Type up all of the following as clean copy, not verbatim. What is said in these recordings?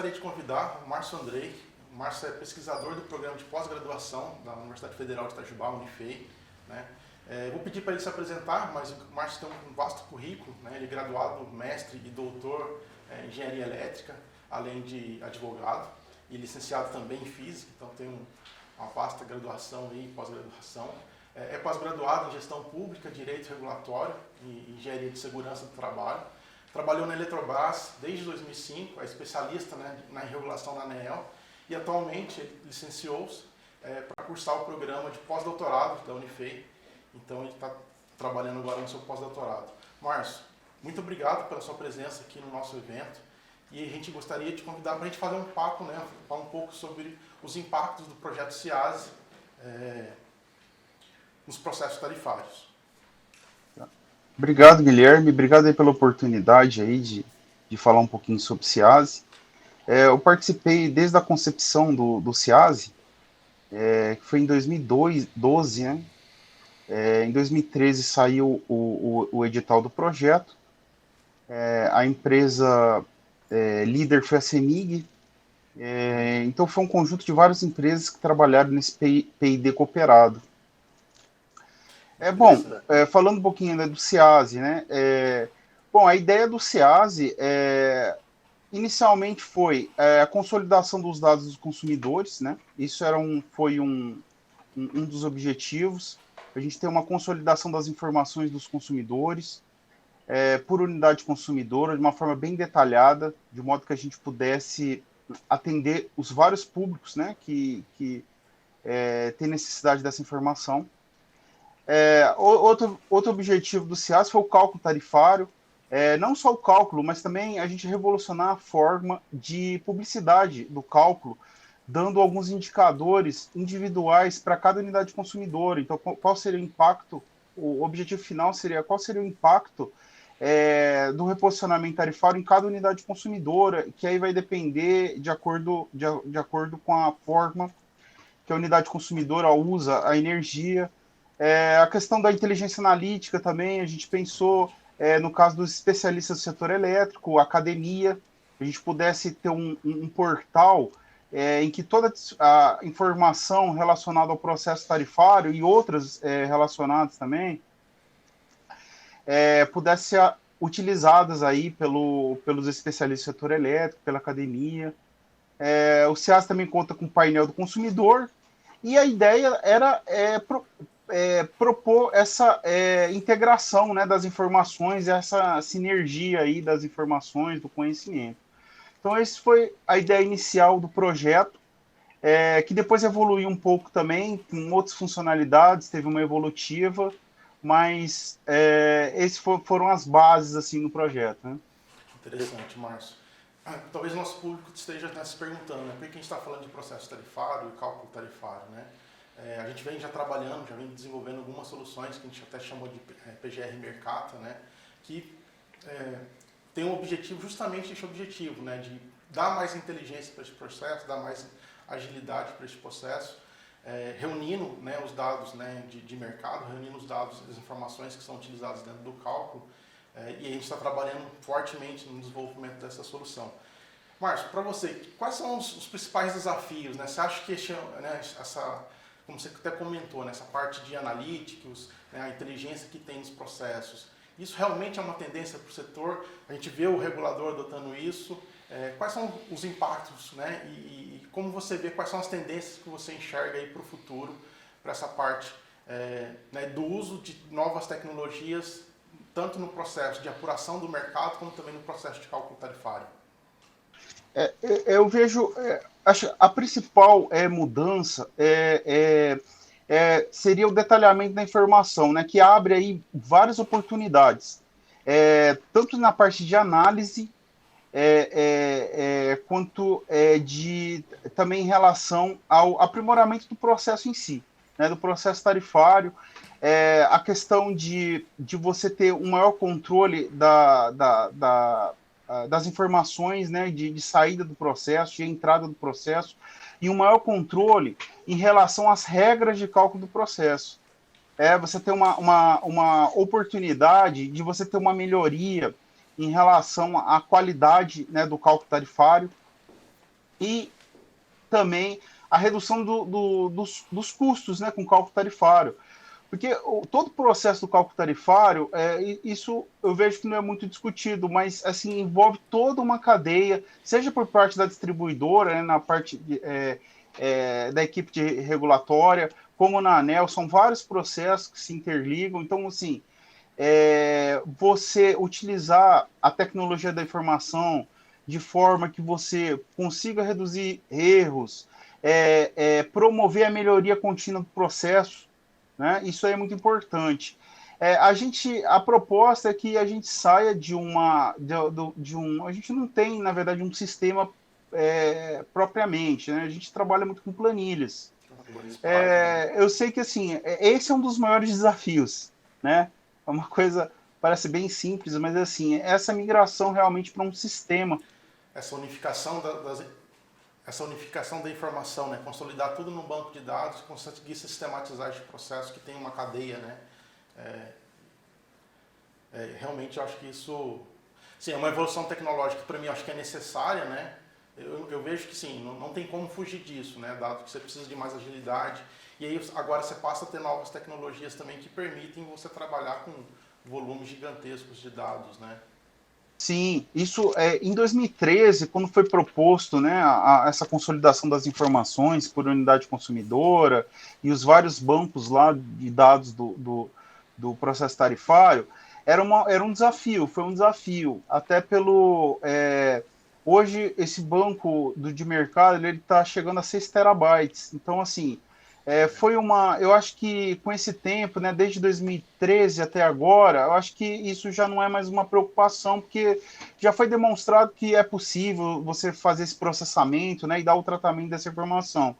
gostaria de convidar o Márcio Andrei. O Márcio é pesquisador do programa de pós-graduação da Universidade Federal de Itajubá, Unifei, né? Vou pedir para ele se apresentar, mas o Márcio tem um vasto currículo, né? Ele é graduado, mestre e doutor em engenharia elétrica, além de advogado, e licenciado também em física, então tem uma vasta graduação e pós-graduação. É pós-graduado em gestão pública, direito regulatório e engenharia de segurança do trabalho. Trabalhou na Eletrobras desde 2005, é especialista, né, na regulação da ANEEL, e atualmente ele licenciou-se para cursar o programa de pós-doutorado da Unifei. Então ele está trabalhando agora no seu pós-doutorado. Márcio, muito obrigado pela sua presença aqui no nosso evento. E a gente gostaria de te convidar para a gente fazer um papo, né, falar um pouco sobre os impactos do projeto SEASE nos processos tarifários. Obrigado, Guilherme. Obrigado aí pela oportunidade aí de falar um pouquinho sobre o SEASE. Eu participei desde a concepção do SEASE, que foi em 2012, né? Em 2013 saiu o edital do projeto. A empresa líder foi a CEMIG. Então foi um conjunto de várias empresas que trabalharam nesse P&D cooperado. Falando um pouquinho, né, do SEASE, né? A ideia do SEASE inicialmente foi a consolidação dos dados dos consumidores, né? Isso foi um dos objetivos. A gente tem uma consolidação das informações dos consumidores por unidade consumidora, de uma forma bem detalhada, de modo que a gente pudesse atender os vários públicos, né, que têm necessidade dessa informação. Outro objetivo do SEASE foi o cálculo tarifário, não só o cálculo, mas também a gente revolucionar a forma de publicidade do cálculo, dando alguns indicadores individuais para cada unidade consumidora. Então, qual seria o impacto? O objetivo final seria qual seria o impacto do reposicionamento tarifário em cada unidade consumidora, que aí vai depender de acordo com a forma que a unidade consumidora usa a energia. A questão da inteligência analítica também, a gente pensou, no caso dos especialistas do setor elétrico, academia, a gente pudesse ter um portal em que toda a informação relacionada ao processo tarifário e outras relacionadas também pudesse ser utilizadas aí pelos especialistas do setor elétrico, pela academia. O SEASE também conta com o painel do consumidor, e a ideia era propor essa integração, né, das informações, essa sinergia aí das informações, do conhecimento. Então, essa foi a ideia inicial do projeto, que depois evoluiu um pouco também, com outras funcionalidades, teve uma evolutiva, mas essas foram as bases assim, no projeto. Né? Interessante, Márcio. Talvez o nosso público esteja se perguntando, né, por que a gente está falando de processo tarifário e cálculo tarifário, né? A gente vem já trabalhando, já vem desenvolvendo algumas soluções que a gente até chamou de PGR Mercata, né, que tem um objetivo, justamente esse objetivo, né, de dar mais inteligência para esse processo, dar mais agilidade para esse processo, reunindo, né, os dados, né, de mercado, reunindo os dados, as informações que são utilizadas dentro do cálculo, e a gente está trabalhando fortemente no desenvolvimento dessa solução. Márcio, para você, quais são os principais desafios, né? Você acha que como você até comentou, nessa parte de analytics, né, a inteligência que tem nos processos, isso realmente é uma tendência para o setor? A gente vê o regulador adotando isso. Quais são os impactos, né, e como você vê, quais são as tendências que você enxerga aí para o futuro, para essa parte né, do uso de novas tecnologias, tanto no processo de apuração do mercado, como também no processo de cálculo tarifário? Eu vejo, acho a principal mudança seria o detalhamento da informação, né, que abre aí várias oportunidades, tanto na parte de análise, quanto também em relação ao aprimoramento do processo em si, né, do processo tarifário, a questão de você ter um maior controle das informações, né, de saída do processo, de entrada do processo, e um maior controle em relação às regras de cálculo do processo. Você ter uma oportunidade de você ter uma melhoria em relação à qualidade, né, do cálculo tarifário, e também a redução dos custos, né, com cálculo tarifário. Porque todo o processo do cálculo tarifário, isso eu vejo que não é muito discutido, mas assim envolve toda uma cadeia, seja por parte da distribuidora, né, na parte da equipe de regulatória, como na ANEEL, são vários processos que se interligam. Então, assim, você utilizar a tecnologia da informação de forma que você consiga reduzir erros, promover a melhoria contínua do processo, né? Isso aí é muito importante. A proposta é que a gente saia a gente não tem, na verdade, um sistema propriamente, né? A gente trabalha muito com planilhas. Eu sei que, assim, esse é um dos maiores desafios, né? É uma coisa, parece bem simples, mas, assim, essa migração realmente para um sistema. Essa unificação essa unificação da informação, né? Consolidar tudo num banco de dados, conseguir sistematizar esse processo que tem uma cadeia, né? Realmente eu acho que isso, sim, é uma evolução tecnológica que para mim eu acho que é necessária, né? Eu vejo que sim, não tem como fugir disso, né? Dado que você precisa de mais agilidade. E aí agora você passa a ter novas tecnologias também que permitem você trabalhar com volumes gigantescos de dados, né? Sim, isso em 2013, quando foi proposto, né, essa consolidação das informações por unidade consumidora e os vários bancos lá de dados do processo tarifário, era um desafio, foi um desafio, até hoje esse banco de mercado ele está chegando a 6 terabytes, então assim, eu acho que com esse tempo, né, desde 2013 até agora, eu acho que isso já não é mais uma preocupação, porque já foi demonstrado que é possível você fazer esse processamento, né, e dar o tratamento dessa informação.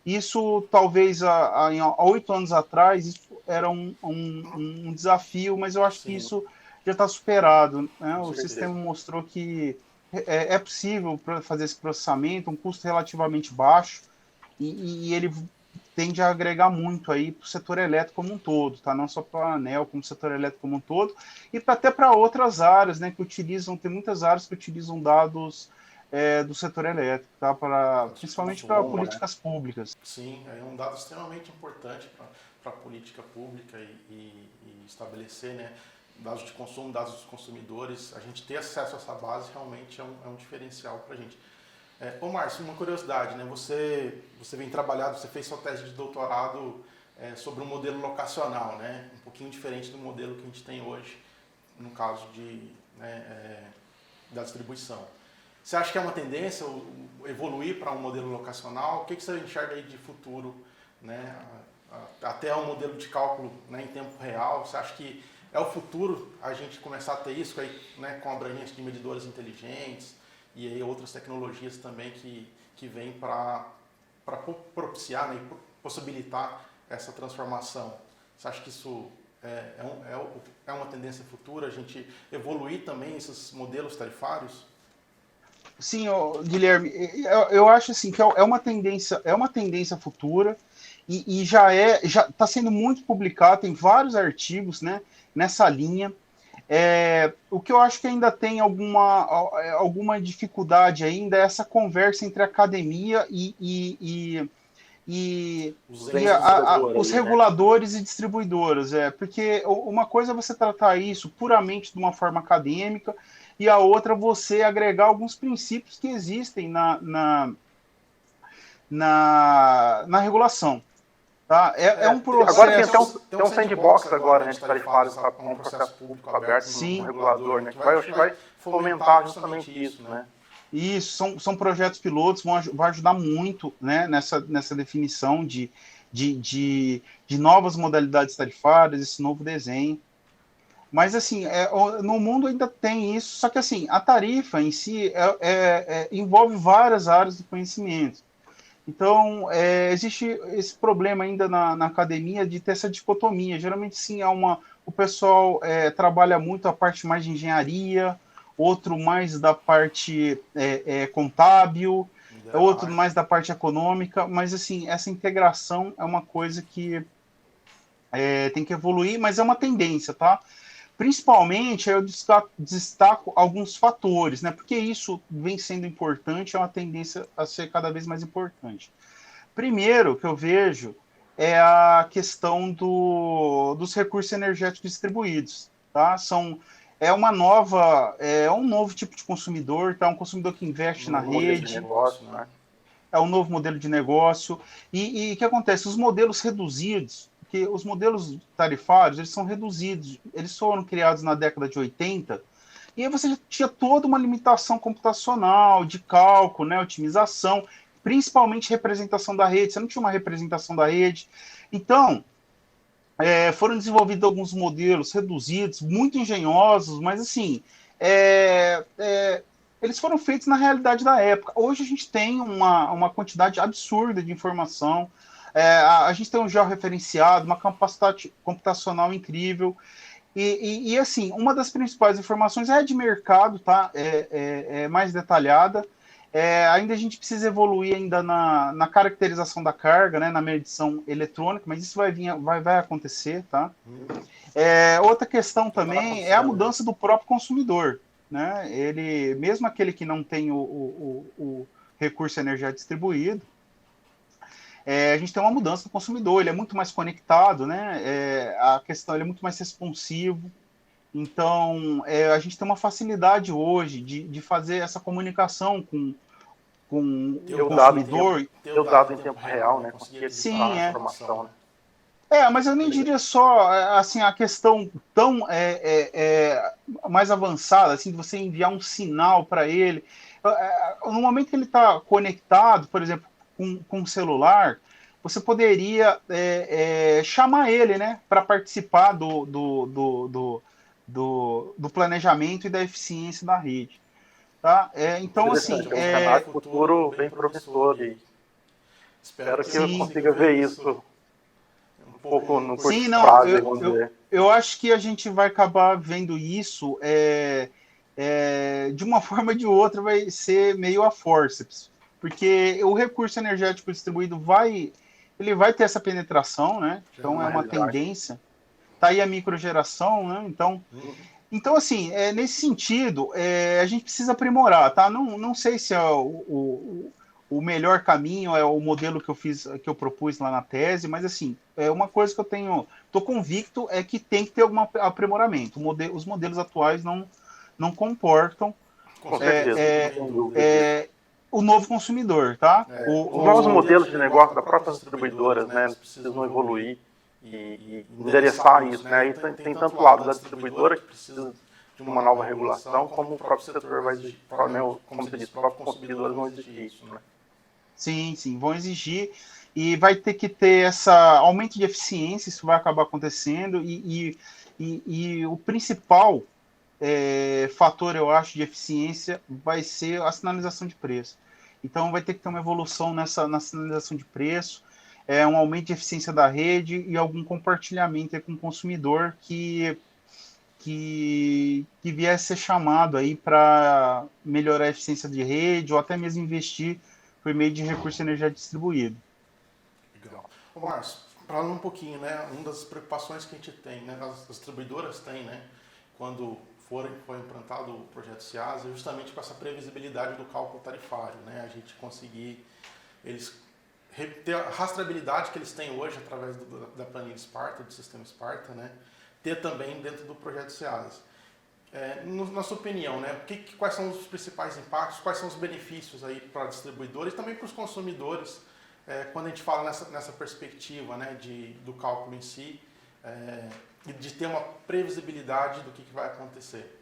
Isso, talvez, há 8 anos atrás, isso era um desafio, mas eu acho que Sim, isso já está superado, né? com O certeza. sistema mostrou que é possível fazer esse processamento, um custo relativamente baixo, e ele tende a agregar muito aí para o setor elétrico como um todo, tá? Não só para a ANEEL, como o setor elétrico como um todo, e até para outras áreas, né? Tem muitas áreas que utilizam dados do setor elétrico, tá? Principalmente para Consumo, né? políticas públicas. Sim, é um dado extremamente importante para a política pública e estabelecer, né, dados de consumo, dados dos consumidores. A gente ter acesso a essa base realmente é um diferencial para a gente. Ô Márcio, uma curiosidade, né? Você vem trabalhando, você fez sua tese de doutorado sobre um modelo locacional, né? Um pouquinho diferente do modelo que a gente tem hoje, no caso da distribuição. Você acha que é uma tendência evoluir para um modelo locacional? O que você enxerga aí de futuro, né? Até um modelo de cálculo, né, em tempo real? Você acha que é o futuro a gente começar a ter isso aí, né, com abrangência de medidores inteligentes e aí outras tecnologias também que vêm para propiciar, né, e possibilitar essa transformação? Você acha que isso é uma tendência futura, a gente evoluir também esses modelos tarifários? Sim, Guilherme, eu acho assim que é uma tendência futura e já está sendo muito publicado, tem vários artigos, né, nessa linha. O que eu acho que ainda tem alguma dificuldade ainda é essa conversa entre academia os reguladores e distribuidoras, porque uma coisa é você tratar isso puramente de uma forma acadêmica e a outra você agregar alguns princípios que existem na regulação. Tá? Um processo. Agora tem um sandbox agora, né, de tarifário com um processo público aberto no regulador, né, que vai fomentar justamente isso, né? Isso, são projetos pilotos, vai ajudar muito, né, nessa definição de novas modalidades tarifárias, esse novo desenho. Mas, assim, no mundo ainda tem isso, só que, assim, a tarifa em si envolve várias áreas do conhecimento. Então, existe esse problema ainda na academia de ter essa dicotomia. Geralmente, sim, o pessoal trabalha muito a parte mais de engenharia, outro mais da parte contábil, outro mais da parte econômica, mas, assim, essa integração é uma coisa que tem que evoluir, mas é uma tendência, tá? Principalmente, eu destaco alguns fatores, né? Porque isso vem sendo importante, é uma tendência a ser cada vez mais importante. Primeiro que eu vejo é a questão dos recursos energéticos distribuídos, tá? É um novo tipo de consumidor, tá? Um consumidor que investe na rede, negócio, né? É um novo modelo de negócio. E o que acontece? Os modelos reduzidos, que os modelos tarifários, eles são reduzidos, eles foram criados na década de 80, e aí você já tinha toda uma limitação computacional, de cálculo, né, otimização, principalmente representação da rede, você não tinha uma representação da rede. Então, foram desenvolvidos alguns modelos reduzidos, muito engenhosos, mas assim, eles foram feitos na realidade da época. Hoje a gente tem uma quantidade absurda de informação, a gente tem um georreferenciado, uma capacidade computacional incrível, e assim, uma das principais informações é de mercado, tá? É mais detalhada. Ainda a gente precisa evoluir ainda na caracterização da carga, né, na medição eletrônica, mas isso vai acontecer, tá? Outra questão também é a mudança do próprio consumidor, né? Ele, mesmo aquele que não tem o recurso energético distribuído, a gente tem uma mudança do consumidor, ele é muito mais conectado, né? A questão, ele é muito mais responsivo. Então, a gente tem uma facilidade hoje de fazer essa comunicação com o consumidor. Ter o dado em tempo real, né? Conseguir Sim, a informação, né? Mas eu nem diria só assim, a questão tão mais avançada, assim, de você enviar um sinal para ele. No momento que ele está conectado, por exemplo, com um celular, você poderia chamar ele, né, para participar do planejamento e da eficiência da rede. Tá? Então, assim. É um cenário futuro bem promissor e espero que eu consiga ver isso um pouco no curto prazo, vamos dizer. Eu acho que a gente vai acabar vendo isso de uma forma ou de outra, vai ser meio a forceps, porque o recurso energético distribuído vai ter essa penetração, né? Então é uma tendência. Tá aí a microgeração, né? Então, assim, nesse sentido, a gente precisa aprimorar, tá? Não sei se é o melhor caminho, é o modelo que eu propus lá na tese, mas, assim, uma coisa que eu estou convicto é que tem que ter algum aprimoramento. Os modelos atuais não comportam o novo consumidor, tá? Os novos modelos de negócio das próprias distribuidoras, né, precisam evoluir e endereçar isso, né? E tem tanto o lado da distribuidora, que precisa de uma nova regulação, como o próprio setor vai exigir, como você disse, os próprios consumidores vão exigir isso, né? Sim, vão exigir, e vai ter que ter esse aumento de eficiência, isso vai acabar acontecendo, e o principal fator, eu acho, de eficiência vai ser a sinalização de preço. Então vai ter que ter uma evolução na sinalização de preço, um aumento de eficiência da rede e algum compartilhamento com o consumidor que viesse a ser chamado aí para melhorar a eficiência de rede ou até mesmo investir por meio de recurso energético distribuído. Legal. Ô, Márcio, falando um pouquinho, né, uma das preocupações que a gente tem, né, as distribuidoras têm, né, quando foi implantado o projeto SEAS, é justamente com essa previsibilidade do cálculo tarifário, né, a gente conseguir ter a rastreabilidade que eles têm hoje através da planilha Sparta, do sistema Sparta, né, ter também dentro do projeto SEAS. Na sua opinião, né, quais são os principais impactos, quais são os benefícios aí para distribuidores e também para os consumidores, quando a gente fala nessa perspectiva, né, do cálculo em si, e de ter uma previsibilidade do que vai acontecer?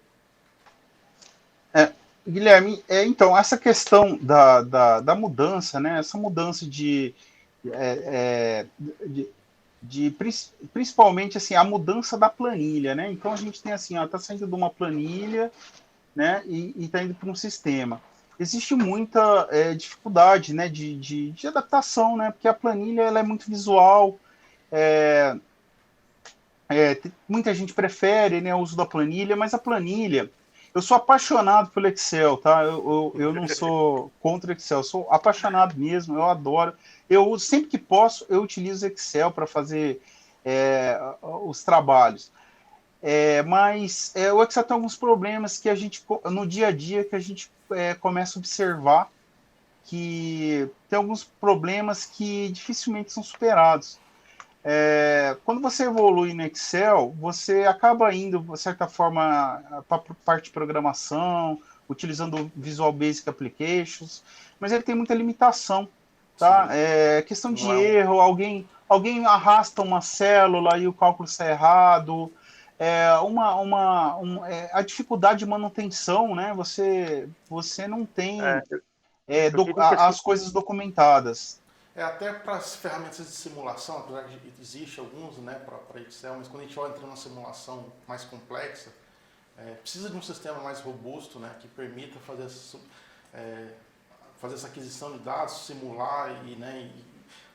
Guilherme, então, essa questão da mudança, né, essa mudança principalmente assim, a mudança da planilha, né? Então a gente tem assim, está saindo de uma planilha, né, e está indo para um sistema. Existe muita dificuldade, né, de adaptação, né? Porque a planilha ela é muito visual. Muita gente prefere, né, o uso da planilha, mas a planilha, eu sou apaixonado pelo Excel, tá? Eu não sou contra o Excel, eu sou apaixonado mesmo, eu adoro. Sempre que posso, eu utilizo Excel para fazer os trabalhos. Mas o Excel tem alguns problemas que a gente, no dia a dia, que a gente começa a observar que tem alguns problemas que dificilmente são superados. Quando você evolui no Excel, você acaba indo, de certa forma, para a parte de programação, utilizando Visual Basic Applications, mas ele tem muita limitação. Tá? Questão de erro, alguém arrasta uma célula e o cálculo sai errado. A dificuldade de manutenção, né? Você não tem as coisas documentadas. Até para as ferramentas de simulação, apesar de existe alguns, né, para Excel, mas quando a gente vai entrar numa simulação mais complexa, precisa de um sistema mais robusto, né, que permita fazer essa aquisição de dados, simular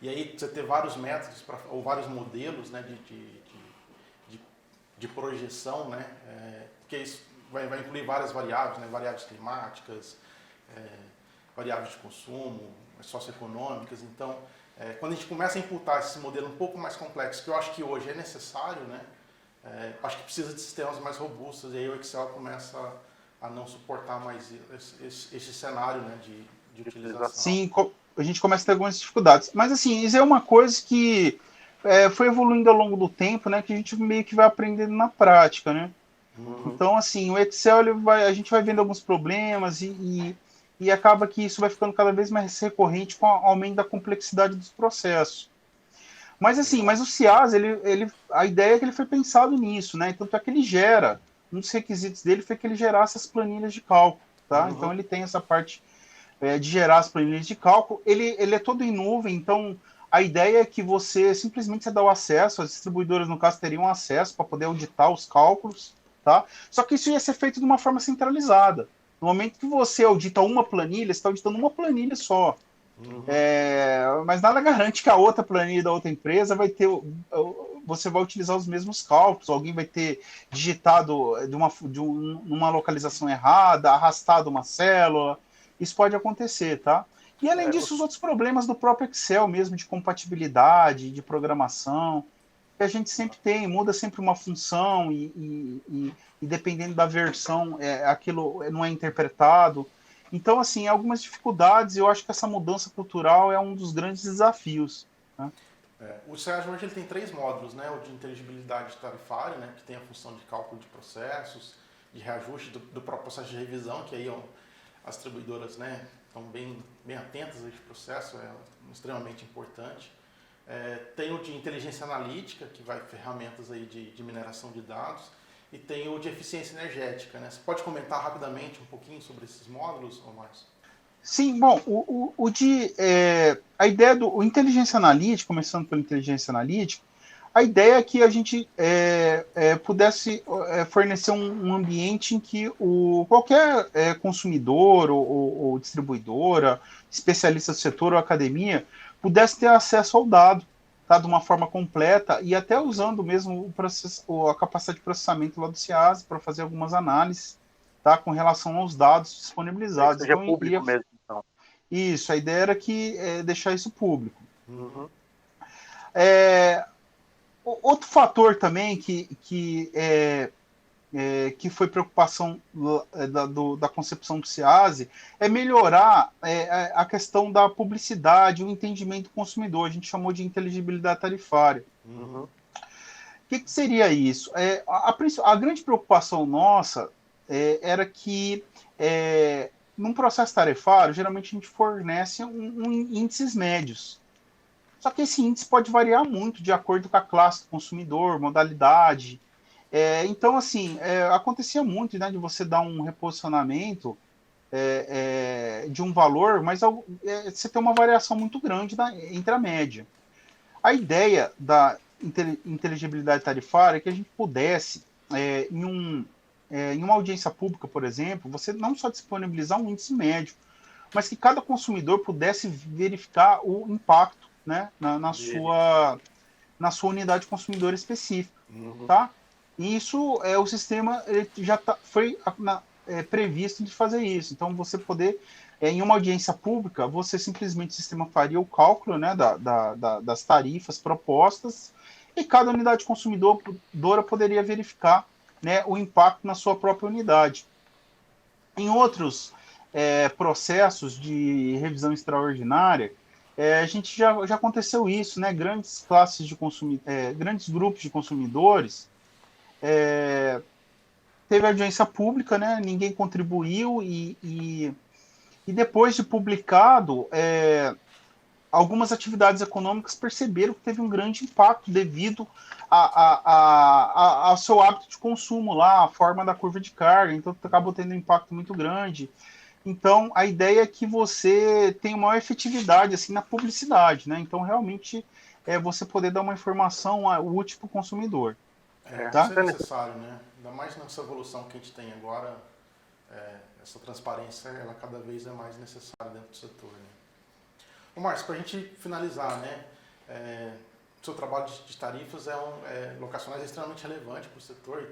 e aí você ter vários métodos ou vários modelos, né, de projeção, né, porque isso vai incluir várias variáveis, né, variáveis climáticas, variáveis de consumo, socioeconômicas. Então, quando a gente começa a imputar esse modelo um pouco mais complexo, que eu acho que hoje é necessário, né, acho que precisa de sistemas mais robustos, e aí o Excel começa a não suportar mais esse cenário, né, de utilização. Sim, a gente começa a ter algumas dificuldades. Mas, assim, isso é uma coisa que foi evoluindo ao longo do tempo, né, que a gente meio que vai aprendendo na prática, né? Então, assim, o Excel, a gente vai vendo alguns problemas e acaba que isso vai ficando cada vez mais recorrente com o aumento da complexidade dos processos. Mas, assim, o CIAS, a ideia é que ele foi pensado nisso, né? Tanto é que ele gera, um dos requisitos dele foi que ele gerasse as planilhas de cálculo, tá? Então, ele tem essa parte de gerar as planilhas de cálculo. Ele é todo em nuvem, então a ideia é que você simplesmente dá o acesso, as distribuidoras, no caso, teriam acesso para poder auditar os cálculos, tá? Só que isso ia ser feito de uma forma centralizada. No momento que você audita uma planilha, você está auditando uma planilha só. Mas nada garante que a outra planilha da outra empresa você vai utilizar os mesmos cálculos, alguém vai ter digitado numa localização errada, arrastado uma célula. Isso pode acontecer, tá? E além disso, os outros problemas do próprio Excel mesmo, de compatibilidade, de programação, que a gente sempre tem, muda sempre uma função e dependendo da versão, aquilo não é interpretado. Então, assim, algumas dificuldades, eu acho que essa mudança cultural é um dos grandes desafios. Né? O SEAS hoje ele tem 3 módulos, né? O de inteligibilidade tarifária, né? Que tem a função de cálculo de processos, de reajuste do próprio processo de revisão, que aí as distribuidoras, né, estão bem atentas a esse processo, é extremamente importante. Tem o de inteligência analítica, que vai ferramentas aí de mineração de dados, e tem o de eficiência energética, né? Você pode comentar rapidamente um pouquinho sobre esses módulos, Márcio? Sim, bom, a ideia do inteligência analítica, começando pela inteligência analítica, a ideia é que a gente pudesse fornecer um ambiente em que qualquer consumidor ou distribuidora, especialista do setor ou academia, pudesse ter acesso ao dado, tá, de uma forma completa e até usando mesmo a capacidade de processamento lá do CIAS para fazer algumas análises, tá, com relação aos dados disponibilizados. Seja público mesmo, então. Isso, a ideia era deixar isso público. Outro fator também que foi preocupação da concepção do CIASE é melhorar a questão da publicidade, o entendimento do consumidor. A gente chamou de inteligibilidade tarifária. O que seria isso? A grande preocupação nossa era que num processo tarifário, geralmente a gente fornece índices médios. Só que esse índice pode variar muito de acordo com a classe do consumidor, modalidade. Então, assim, acontecia muito, né, de você dar um reposicionamento de um valor, mas você tem uma variação muito grande entre a média. A ideia da inteligibilidade tarifária é que a gente pudesse, em uma audiência pública, por exemplo, você não só disponibilizar um índice médio, mas que cada consumidor pudesse verificar o impacto, né, na sua unidade consumidora específica. Tá? E isso, o sistema já foi previsto de fazer isso. Então, você poder, em uma audiência pública, você simplesmente, o sistema faria o cálculo, né, das tarifas propostas e cada unidade consumidora poderia verificar né, o impacto na sua própria unidade. Em outros processos de revisão extraordinária, a gente já aconteceu isso, né? Grandes classes de grandes grupos de consumidores, teve audiência pública, né? Ninguém contribuiu e depois de publicado, algumas atividades econômicas perceberam que teve um grande impacto devido ao seu hábito de consumo lá, a forma da curva de carga, então acabou tendo um impacto muito grande. Então, a ideia é que você tenha maior efetividade assim, na publicidade, né? Então, realmente, você poder dar uma informação útil para o consumidor. Tá? Isso é necessário, né? Ainda mais nessa evolução que a gente tem agora, essa transparência, ela cada vez é mais necessária dentro do setor, né? Ô Márcio, para a gente finalizar, né? O seu trabalho de tarifas locacionais é extremamente relevante para o setor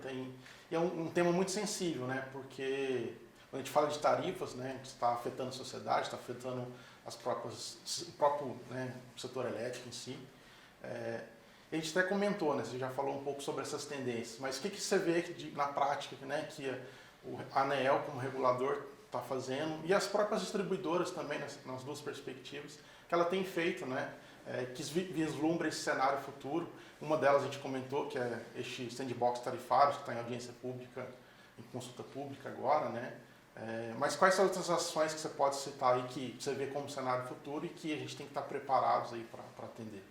e é um tema muito sensível, né? Porque quando a gente fala de tarifas, né, a gente está afetando a sociedade, está afetando o próprio, né, setor elétrico em si. A gente até comentou, né, você já falou um pouco sobre essas tendências, mas o que você vê na prática, né, que a ANEEL como regulador está fazendo e as próprias distribuidoras também, nas duas perspectivas, que ela tem feito, né, que vislumbra esse cenário futuro. Uma delas a gente comentou, que é este sandbox tarifário, que está em audiência pública, em consulta pública agora, né? Mas quais são outras ações que você pode citar aí que você vê como cenário futuro e que a gente tem que estar preparados aí para atender?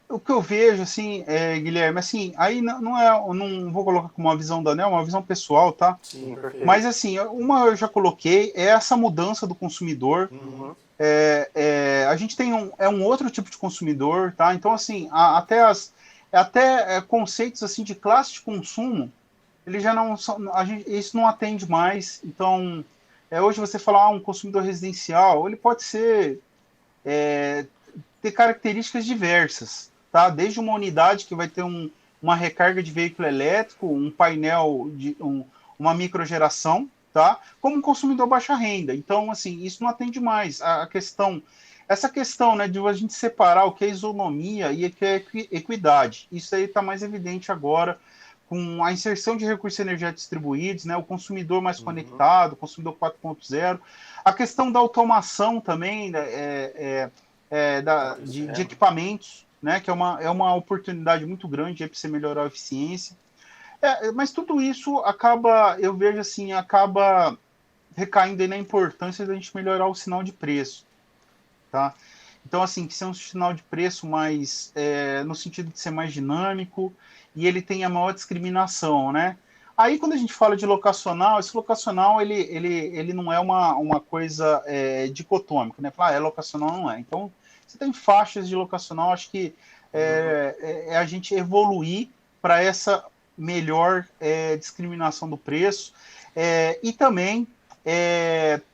O que eu vejo, assim, Guilherme, assim, aí não vou colocar como uma visão da ANEEL, uma visão pessoal, tá? Sim, perfeito. Mas, assim, uma eu já coloquei, é essa mudança do consumidor. Uhum. A gente tem um outro tipo de consumidor, tá? Então, assim, até conceitos, assim, de classe de consumo, ele já não são, isso não atende mais. Então, hoje você falar um consumidor residencial, ele pode ter características diversas, tá? Desde uma unidade que vai ter uma recarga de veículo elétrico, um painel uma microgeração, tá? Como um consumidor baixa renda. Então, assim, isso não atende mais. Essa questão, né, de a gente separar o que é isonomia e o que é equidade, isso aí está mais evidente agora com a inserção de recursos energéticos distribuídos, né, o consumidor mais conectado, o consumidor 4.0, a questão da automação também, né, de equipamentos, né, que é uma oportunidade muito grande para você melhorar a eficiência. Mas tudo isso eu vejo assim, acaba recaindo na importância da gente melhorar o sinal de preço, tá? Então, assim, que ser um sinal de preço mais, no sentido de ser mais dinâmico e ele tem a maior discriminação, né? Aí, quando a gente fala de locacional, esse locacional, ele não é uma coisa dicotômica, né? Falar, é locacional, não é. Então, você tem faixas de locacional, acho que é a gente evoluir para essa melhor discriminação do preço e também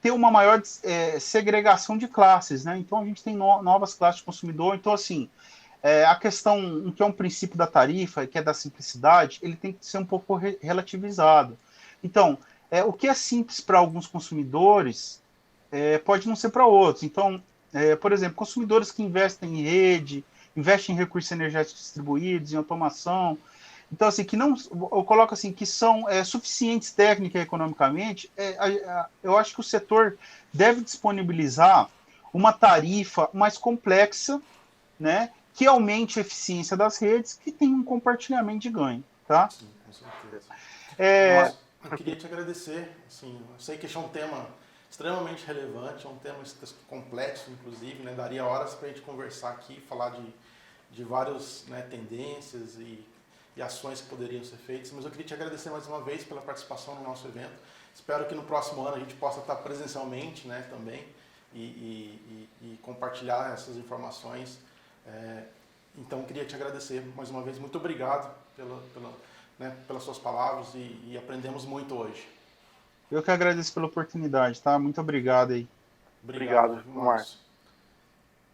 ter uma maior segregação de classes, né? Então a gente tem novas classes de consumidor. Então, assim, a questão, que é um princípio da tarifa, que é da simplicidade, ele tem que ser um pouco relativizado. Então, o que é simples para alguns consumidores pode não ser para outros. Então, por exemplo, consumidores que investem em rede, investem em recursos energéticos distribuídos, em automação. Então, assim, eu coloco assim, que são suficientes técnica e economicamente, eu acho que o setor deve disponibilizar uma tarifa mais complexa, né, que aumente a eficiência das redes, que tem um compartilhamento de ganho, tá? Sim, com certeza. Eu queria te agradecer, assim, eu sei que este é um tema extremamente relevante, é um tema complexo, inclusive, né, daria horas para a gente conversar aqui, falar de várias, né, tendências e ações que poderiam ser feitas, mas eu queria te agradecer mais uma vez pela participação no nosso evento. Espero que no próximo ano a gente possa estar presencialmente, né, também e compartilhar essas informações. Então, eu queria te agradecer mais uma vez. Muito obrigado pelas suas palavras e aprendemos muito hoje. Eu que agradeço pela oportunidade, tá? Muito obrigado aí. Obrigado, Márcio.